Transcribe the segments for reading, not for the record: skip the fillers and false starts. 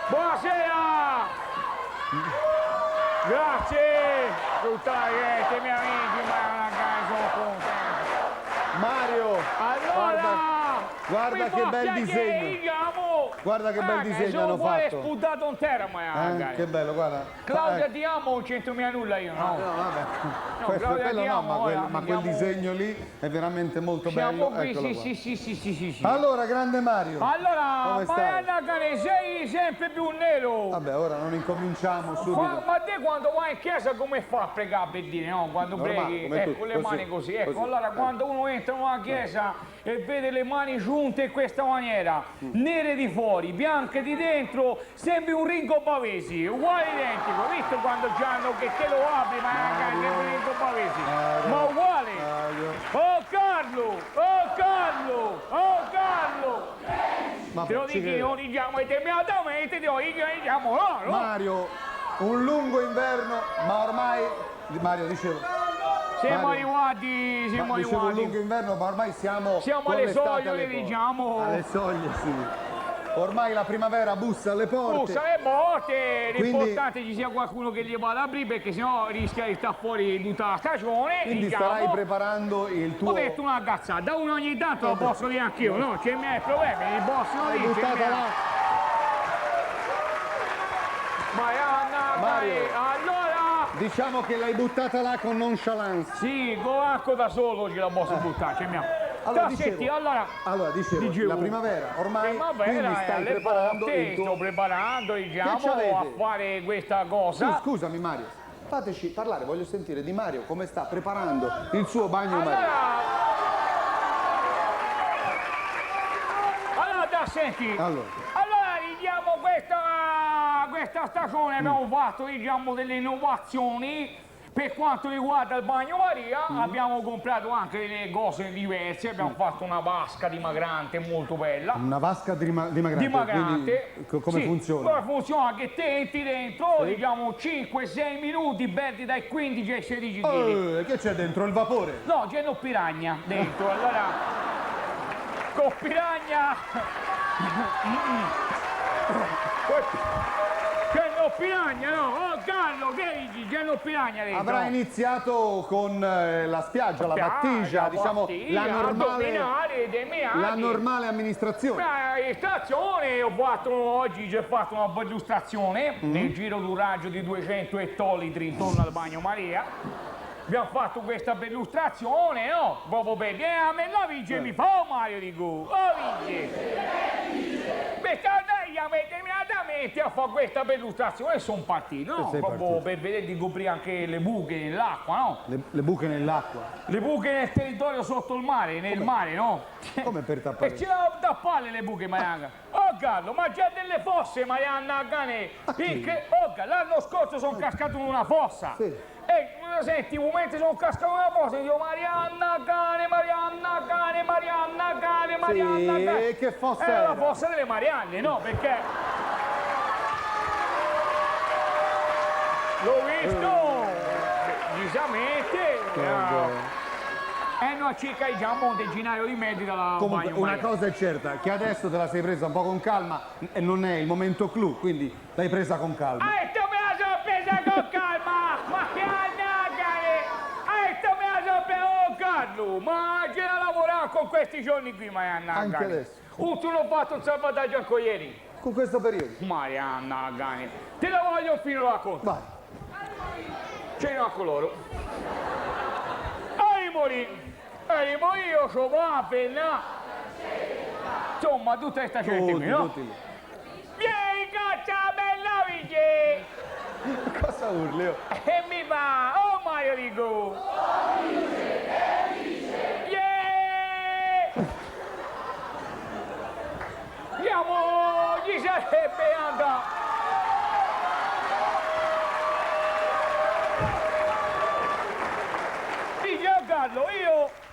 Buonasera! Grazie! Tutta la gente, miei amici, ma sono contento. Mario! Allora! Guarda che bel disegno! Guarda che bel disegno hanno fatto! Ho sputtato un terra, ma che bello, guarda! Claudia, ti amo, non c'entro nulla io, no? No, vabbè. No, Quello no, ma quel andiamo... disegno lì è veramente molto Siamo bello. qui, Eccolo sì. Allora, grande Mario! Allora, come stai? Marianna, sei sempre più nero! Vabbè, ora non incominciamo subito. Ma te quando vai in chiesa come fa a pregare per dire, no? Quando Normale, preghi, con le mani così, ecco, così. allora quando uno entra in una chiesa e vede le mani giunte in questa maniera, nere di fuori, bianche di dentro, sembri un Ringo Pavesi, uguale identico, visto quando già che lo apri, ma sembri un Ringo Pavesi, ma uguale! Oh Carlo! Ma Te lo dico io, non diciamo immediatamente, te lo diciamo loro! Mario, un lungo inverno, ma ormai... Mario, dicevo... Siamo arrivati, Dicevo un lungo inverno, ma ormai siamo con alle l'estate soglie, alle porte. diciamo. Alle soglie, sì. Ormai la primavera bussa alle porte. Bussa le porte, Quindi- l'importante è che ci sia qualcuno che gli vada a aprire perché sennò rischia di stare fuori tutta la stagione. Quindi diciamo. starai preparando il tuo... Ho detto una cazzata, uno ogni tanto lo posso dire anch'io, no? C'è i miei problemi, li possono Hai dire. buttata là. Mario. Allora... Diciamo che l'hai buttata là con nonchalance. Sì, Coacco da solo ce la posso buttare, c'è mia. Allora, Senti, dicevo, la primavera ormai quindi stai preparando il tuo... Sto preparando, diciamo, Che c'avete? a fare questa cosa. Scusami Mario, fateci parlare, voglio sentire di Mario come sta preparando il suo bagno marino. Allora, senti, Allora, diciamo, questa stagione abbiamo fatto, diciamo, delle innovazioni. Per quanto riguarda il bagno Maria, abbiamo comprato anche delle cose diverse, abbiamo fatto una vasca dimagrante molto bella. una vasca dimagrante. Dimagrante. Quindi, come Sì, funziona? come funziona? Che te entri dentro, diciamo 5-6 minuti, perdi dai 15 ai 16 kg. Che c'è dentro il vapore? No, c'è no piragna dentro, allora con piragna c'è no piragna, no? Oh Carlo, che dici? C'è no piragna dentro. Avrà iniziato con la spiaggia, la battigia, diciamo la normale amministrazione. Stazione, oggi ci ho fatto una illustrazione nel giro di un raggio di 200 ettolitri intorno al bagno Maria. Abbiamo fatto questa illustrazione, no? Proprio per dire, a me la vince mi fa, Mario, dico, vince. Perché immediatamente a fare questa illustrazione e sono partito, no? Proprio per vedere di coprire anche le buche nell'acqua, no? Le buche nell'acqua. Le buche nel territorio sotto il mare, nel mare, no? Come per tappare? E ce l'ho da palle le buche, Marianna. Oh Carlo, ma c'è delle fosse, Marianna Cane. L'anno scorso sono cascato in una fossa. Sì. E senti, un momento sono cascato in una fossa e dico Marianna Cane. Sì, che fossa era? era? La fossa delle Marianne, no? Perché... L'ho visto! Decisamente! No, circa diciamo un decinaio di metri dalla Comunque bagno una Maria. cosa è certa, che adesso te la sei presa un po' con calma e non è il momento clou, quindi l'hai presa con calma. Tu me la sono presa con calma! Ma che annagare! Tu me la sono presa con Carlo! Ma c'è da lavorare con questi giorni qui, Marianna Anche Gani. adesso. Ultimo ho fatto un salvataggio anche ieri. Con questo periodo. Marianna Gani. Te la voglio fino alla conta. Vai. Ce n'ho a coloro. Io c'ho la penna. Insomma, tutta questa gente qui, no? Tutti. Vieni, caccia bella vice! Cosa urli? Oh? E mi fa, oh Mario dico! Yeah! Andiamo, gli sarebbe andata! Dice Carlo, io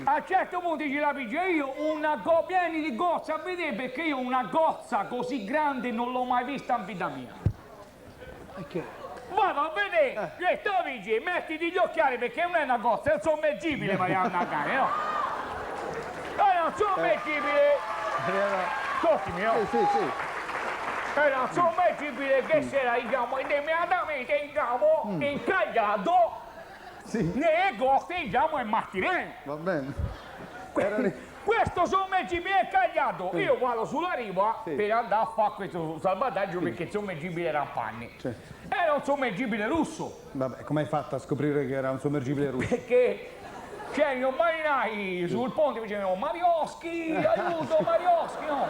a un certo punto ce la piglio io pieni di gozza a vedere perché io una gozza così grande non l'ho mai vista in vita mia. Vado a vedere, dice, mettiti gli occhiali perché non è una gozza, è un sommergibile, Marianna Cane, no? È un sommergibile! Toccimi, no? Sì. era sommergibile che si era, diciamo, immediatamente, diciamo, incagliato nelle coste, diciamo, e Martinelli. Va bene. Questo sommergibile è incagliato, io vado sulla riva per andare a fare questo salvataggio perché il sommergibile era a panni. Era un sommergibile russo. Vabbè, come hai fatto a scoprire che era un sommergibile russo? Perché c'erano i marinai sul ponte che dicevano Marioschi, aiuto Marioschi, no?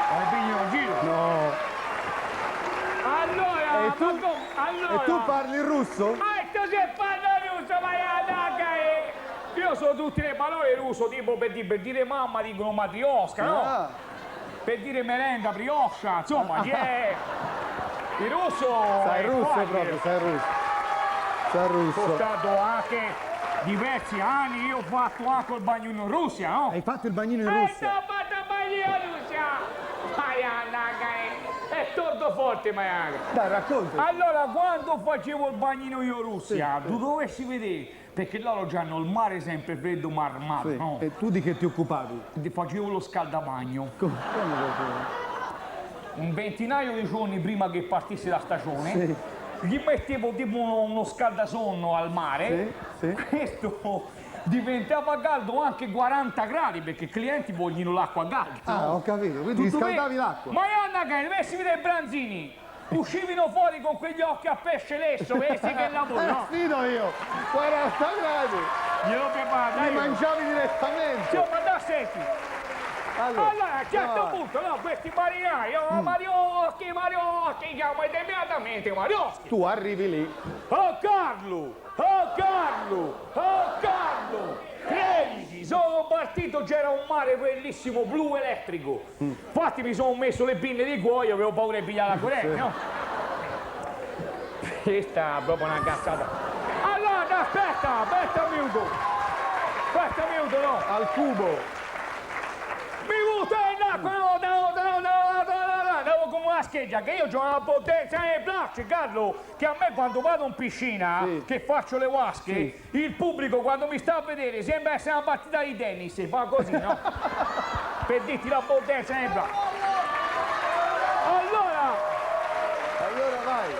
Come pigli un giro? No. Allora, E tu parli il russo? tu se parla russo, vai a dagare! Io so tutte le parole russo, tipo per dire mamma dicono matriosca, no? Ah. Per dire merenda, brioscia, insomma, c'è... Il russo... Sai è russo facile. proprio, sai russo. Sai Sono russo. stato anche diversi anni, io ho fatto anche il bagno in Russia, no? Hai fatto il bagnino in Ho Russia? fatto il bagno in Russia! È torto forte, Maiaga. Dai, racconta. Allora, quando facevo il bagnino io in Russia, tu dovessi vedere, perché loro hanno il mare sempre freddo, marmato, Sì. no? E tu di che ti occupavi? Facevo lo scaldabagno. Come facevi? Un ventinaio di giorni prima che partisse la stagione, gli mettevo tipo uno scaldasonno al mare, questo diventava caldo anche 40 gradi perché i clienti vogliono l'acqua calda. Ah, ho capito, quindi riscaldavi l'acqua. Ma Anna, che messi dei branzini, uscivano fuori con quegli occhi a pesce lesso, vesti che lavoro, no? Sfido io, 40 gradi, Glielo preparo, li mangiavi direttamente. ma da senti. Allora, a un certo punto, no, questi marinai, Marioschi, chiamo immediatamente Marioschi. Tu arrivi lì. Oh Carlo! Crediti, sono partito, c'era un mare bellissimo, blu elettrico. Infatti mi sono messo le pinne di cuoio, avevo paura di pigliare la corrente, no? Questa è proprio una cazzata. Allora, aspetta un minuto, no? Al cubo. Mi butto in acqua, no, come una scheggia, che io ho una potenza nei bracci, Carlo, che a me quando vado in piscina, che faccio le vasche, il pubblico quando mi sta a vedere sembra essere una partita di tennis, fa così, no? Per dirti la potenza nei bracci. Allora vai.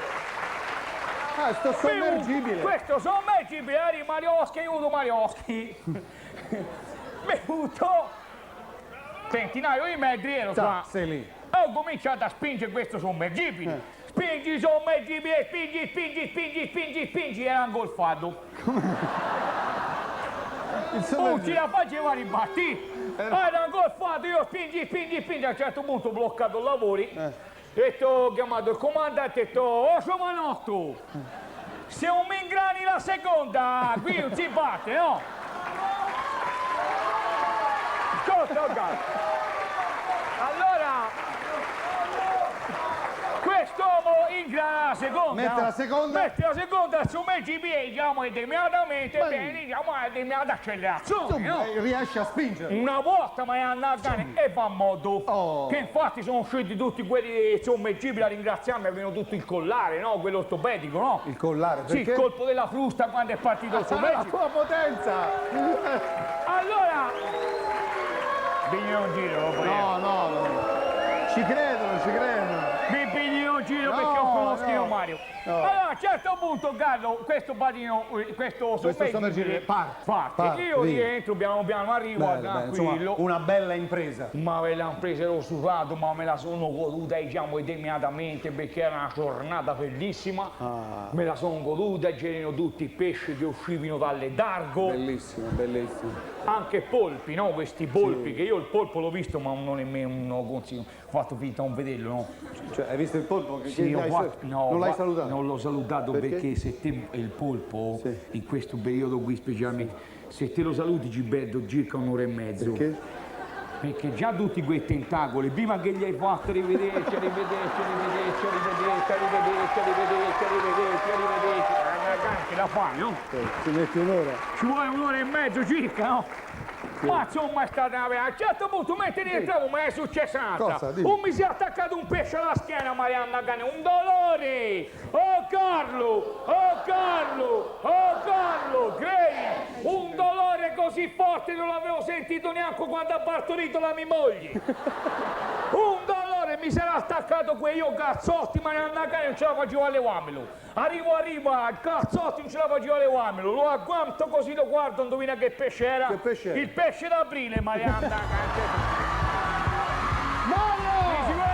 Ah, sto sommergibile. Questo sommergibile, eri Marioschi, aiuto Marioschi. Mi butto centinaio di metri ero qua. Sei lì. Ho cominciato a spingere questo sommergibile. Spingi sommergibile, spingi, era ingolfato. Non ce la faceva ribattere. Era ingolfato, io spingi, a un certo punto ho bloccato i lavori. Ho chiamato il comandante e ho detto, oh Giovanotto, se non mi ingrani la seconda, qui non si batte, no? Allora, quest'uomo ingrana la seconda. Mette la seconda su me GPA, diciamo, immediatamente, bene, diciamo, immediata accelerazione, no? riesci a spingere. Una volta mi è andato e fa modo. Che infatti sono usciti tutti quelli sommergibili a ringraziarmi, avevano tutto il collare, no? Quello ortopedico, no? Il collare, perché? Sì, il colpo della frusta quando è partito il La sommergibile. tua potenza! Allora, pigli un giro, No. Ci credono. mi pigli un giro perché ho conosco io Mario. Allora, a un certo punto, Carlo, questo badino, questo sommergibile parte. Io via. rientro piano piano, arrivo tranquillo. Insomma, una bella impresa. Ma me l'hanno presa, ero sudato, ma me la sono goduta, diciamo, immediatamente perché era una giornata bellissima. Me la sono goduta, c'erano tutti i pesci che uscivano dalle dargo. Bellissimo. Anche polpi, no? Questi polpi, che io il polpo l'ho visto, ma non nemmeno consiglio. Ho fatto finta di non vederlo, no? Cioè, hai visto il polpo? Sì, Non l'hai salutato? Non l'ho salutato perché se te il polpo, in questo periodo qui specialmente, se te lo saluti ci perdo circa un'ora e mezzo. Perché già tutti quei tentacoli, prima che gli hai fatto arrivederci, che la fai, no? Ci metti un'ora. Ci vuole un'ora e mezzo circa, no? Ma insomma è stata una vera. A un certo punto mentre rientravo mi è successa un'altra. Cosa? Dimmi. Mi si è attaccato un pesce alla schiena, Marianna Cane, un dolore! Oh Carlo, credi? Un dolore così così forte non l'avevo sentito neanche quando ha partorito la mia moglie. Un dolore mi sarà attaccato qui, io cazzotti, ma ne andavo a casa e non ce la facevo a levarmelo. Arrivo, cazzotti non ce la facevo a levarmelo, lo agguanto così, lo guardo, indovina che pesce era? Che pesce era? Il pesce d'aprile, ma ne andava a casa. Mario!